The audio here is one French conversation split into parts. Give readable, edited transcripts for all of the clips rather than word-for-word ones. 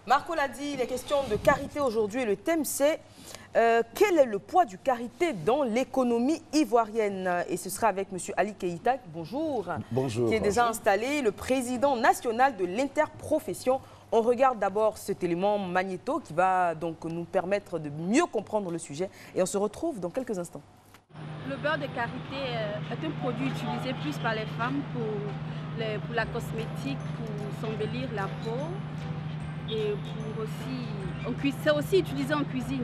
Marco l'a dit, il est question de karité aujourd'hui et le thème c'est quel est le poids du karité dans l'économie ivoirienne? Et ce sera avec M. Ali Keïta, bonjour, bonjour, qui est déjà installé, le président national de l'interprofession. On regarde d'abord cet élément magnéto qui va donc nous permettre de mieux comprendre le sujet et on se retrouve dans quelques instants. Le beurre de karité est un produit utilisé plus par les femmes pour la cosmétique, pour s'embellir la peau et pour aussi, c'est aussi utilisé en cuisine.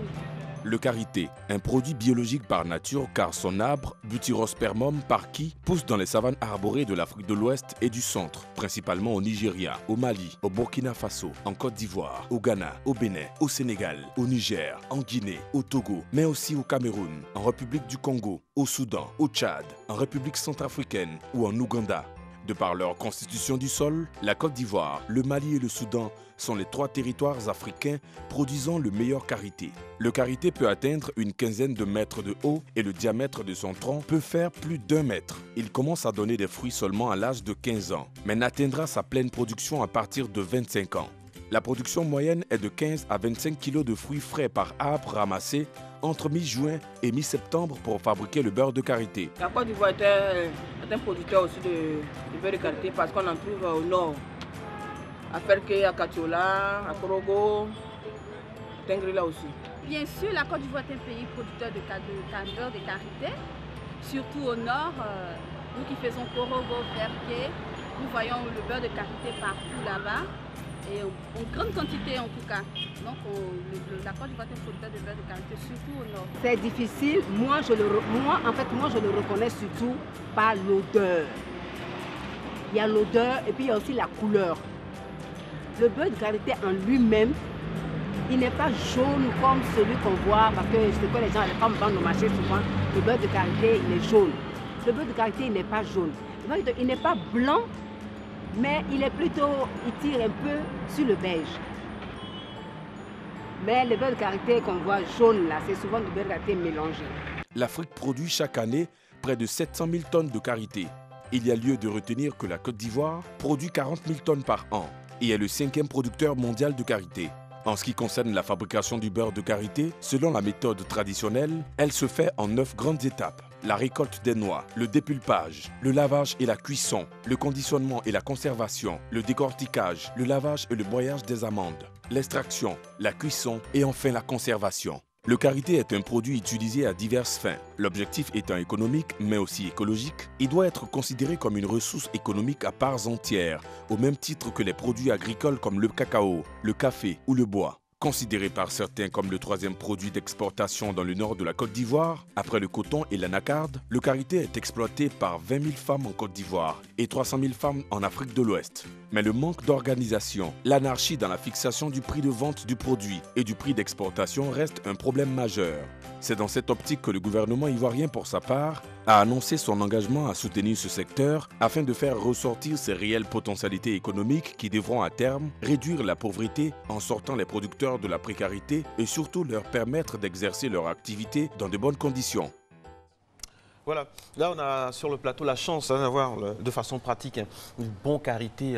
Le karité, un produit biologique par nature car son arbre, Butyrospermum parki, pousse dans les savanes arborées de l'Afrique de l'Ouest et du Centre, principalement au Nigeria, au Mali, au Burkina Faso, en Côte d'Ivoire, au Ghana, au Bénin, au Sénégal, au Niger, en Guinée, au Togo, mais aussi au Cameroun, en République du Congo, au Soudan, au Tchad, en République centrafricaine ou en Ouganda. De par leur constitution du sol, la Côte d'Ivoire, le Mali et le Soudan sont les 3 territoires africains produisant le meilleur karité. Le karité peut atteindre une quinzaine de mètres de haut et le diamètre de son tronc peut faire plus d'1 mètre. Il commence à donner des fruits seulement à l'âge de 15 ans, mais n'atteindra sa pleine production à partir de 25 ans. La production moyenne est de 15 à 25 kg de fruits frais par arbre ramassé entre mi-juin et mi-septembre pour fabriquer le beurre de karité. La Côte d'Ivoire est un producteur aussi de beurre de karité parce qu'on en trouve au nord. À Ferke, à Katiola, à Korogo, Tengrila aussi. Bien sûr, la Côte d'Ivoire est un pays producteur de beurre de karité, surtout au nord. Nous qui faisons Korogo, Ferke, nous voyons le beurre de karité partout là-bas. Et en grande quantité en tout cas. Donc la Côte d'Ivoire est un producteur de beurre de karité, surtout au nord. C'est difficile, moi je le reconnais surtout par l'odeur. Il y a l'odeur et puis il y a aussi la couleur. Le beurre de karité en lui-même, il n'est pas jaune comme celui qu'on voit, parce que c'est que les gens, les femmes vendent au marché souvent, le beurre de karité il est jaune. Le beurre de karité il n'est pas jaune. Il n'est pas blanc, mais il tire un peu sur le beige. Mais le beurre de karité qu'on voit jaune là, c'est souvent du beurre de karité mélangé. L'Afrique produit chaque année près de 700 000 tonnes de karité. Il y a lieu de retenir que la Côte d'Ivoire produit 40 000 tonnes par an et est le 5e producteur mondial de karité. En ce qui concerne la fabrication du beurre de karité, selon la méthode traditionnelle, elle se fait en 9 grandes étapes. La récolte des noix, le dépulpage, le lavage et la cuisson, le conditionnement et la conservation, le décortiquage, le lavage et le broyage des amandes, l'extraction, la cuisson et enfin la conservation. Le karité est un produit utilisé à diverses fins. L'objectif étant économique, mais aussi écologique, il doit être considéré comme une ressource économique à part entière, au même titre que les produits agricoles comme le cacao, le café ou le bois. Considéré par certains comme le 3e produit d'exportation dans le nord de la Côte d'Ivoire, après le coton et l'anacarde, le karité est exploité par 20 000 femmes en Côte d'Ivoire et 300 000 femmes en Afrique de l'Ouest. Mais le manque d'organisation, l'anarchie dans la fixation du prix de vente du produit et du prix d'exportation reste un problème majeur. C'est dans cette optique que le gouvernement ivoirien, pour sa part, a annoncé son engagement à soutenir ce secteur afin de faire ressortir ses réelles potentialités économiques qui devront à terme réduire la pauvreté en sortant les producteurs de la précarité et surtout leur permettre d'exercer leur activité dans de bonnes conditions. Voilà, là on a sur le plateau la chance d'avoir de façon pratique une bonne karité.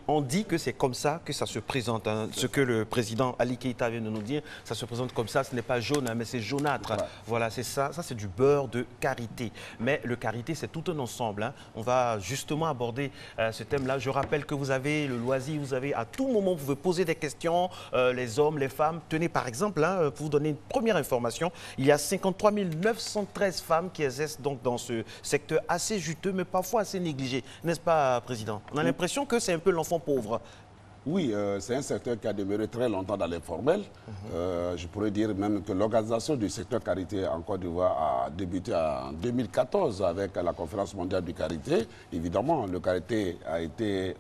On dit que c'est comme ça que ça se présente. Ce que le président Ali Keïta vient de nous dire, ça se présente comme ça, ce n'est pas jaune, mais c'est jaunâtre. Voilà, c'est ça, c'est du beurre de karité. Mais le karité, c'est tout un ensemble. On va justement aborder ce thème-là. Je rappelle que vous avez le loisir, vous avez à tout moment, vous pouvez poser des questions, les hommes, les femmes. Tenez par exemple, pour vous donner une première information, il y a 53 913 femmes qui exercent donc dans ce secteur assez juteux, mais parfois assez négligé. N'est-ce pas, Président? On a l'impression que c'est un peu l'enfant pauvre. Oui, c'est un secteur qui a demeuré très longtemps dans l'informel. Je pourrais dire même que l'organisation du secteur karité en Côte d'Ivoire a débuté en 2014 avec la conférence mondiale du karité. Évidemment, le karité a été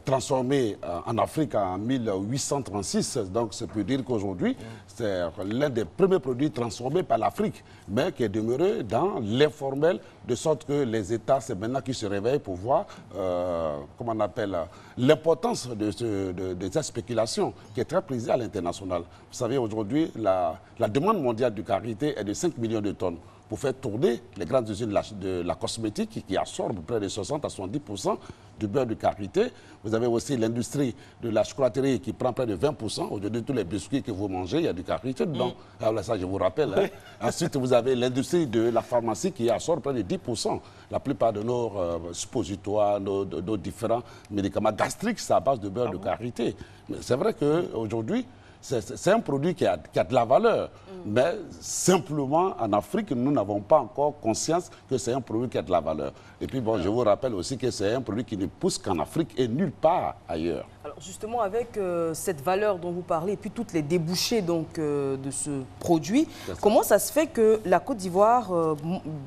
transformé en Afrique en 1836. Donc, ça peut dire qu'aujourd'hui, c'est l'un des premiers produits transformés par l'Afrique, mais qui est demeuré dans l'informel, de sorte que les États, c'est maintenant qu'ils se réveillent pour voir, comment on appelle, l'importance de cette spéculation qui est très prisée à l'international. Vous savez, aujourd'hui, la demande mondiale du karité est de 5 millions de tonnes. pour faire tourner les grandes usines de la cosmétique qui absorbent près de 60 à 70% du beurre de karité. Vous avez aussi l'industrie de la chocolaterie qui prend près de 20%. Aujourd'hui, tous les biscuits que vous mangez, il y a du karité dedans. Alors ça, je vous rappelle. Hein. Ensuite, vous avez l'industrie de la pharmacie qui absorbe près de 10%. La plupart de nos suppositoires, nos différents médicaments gastriques, c'est à base de beurre de karité. Mais c'est vrai qu'aujourd'hui, c'est un produit qui a de la valeur. Mais simplement, en Afrique, nous n'avons pas encore conscience que c'est un produit qui a de la valeur. Et puis, bon, je vous rappelle aussi que c'est un produit qui ne pousse qu'en Afrique et nulle part ailleurs. Alors, justement, avec cette valeur dont vous parlez et puis toutes les débouchés donc, de ce produit, comment ça se fait que la Côte d'Ivoire,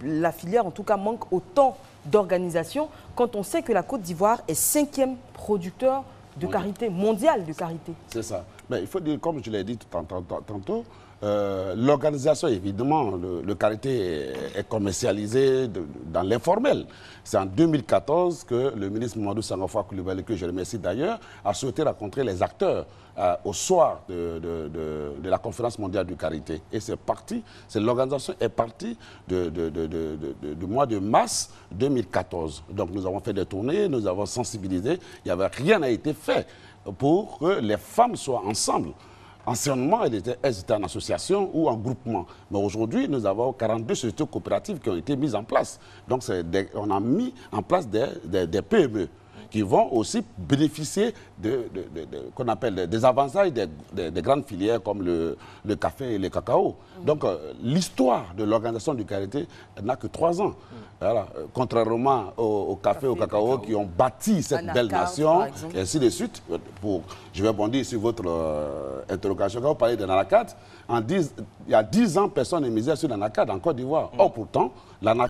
la filière en tout cas, manque autant d'organisation quand on sait que la Côte d'Ivoire est 5e producteur de karité, mondial de karité? C'est ça. Mais il faut dire, comme je l'ai dit tantôt, l'organisation, évidemment, le karité est commercialisé dans l'informel. C'est en 2014 que le ministre Mamadou Sangofa Coulibaly, que je remercie d'ailleurs, a souhaité rencontrer les acteurs au soir de la conférence mondiale du karité. Et c'est parti, l'organisation est partie du mois de mars 2014. Donc nous avons fait des tournées, nous avons sensibilisé, rien n'a été fait pour que les femmes soient ensemble. Anciennement, elles étaient en association ou en groupement. Mais aujourd'hui, nous avons 42 sociétés coopératives qui ont été mises en place. Donc, on a mis en place des PME qui vont aussi bénéficier qu'on appelle des avantages des grandes filières comme le café et le cacao. Donc, l'histoire de l'organisation du karité n'a que 3 ans. Voilà. Contrairement au café et au cacao qui ont bâti cette belle nation, et ainsi de suite. Je vais bondir sur votre interrogation. Quand vous parlez de l'anacarde, il y a 10 ans, personne ne misait sur l'anacarde en Côte d'Ivoire. Or, pourtant, l'anacarde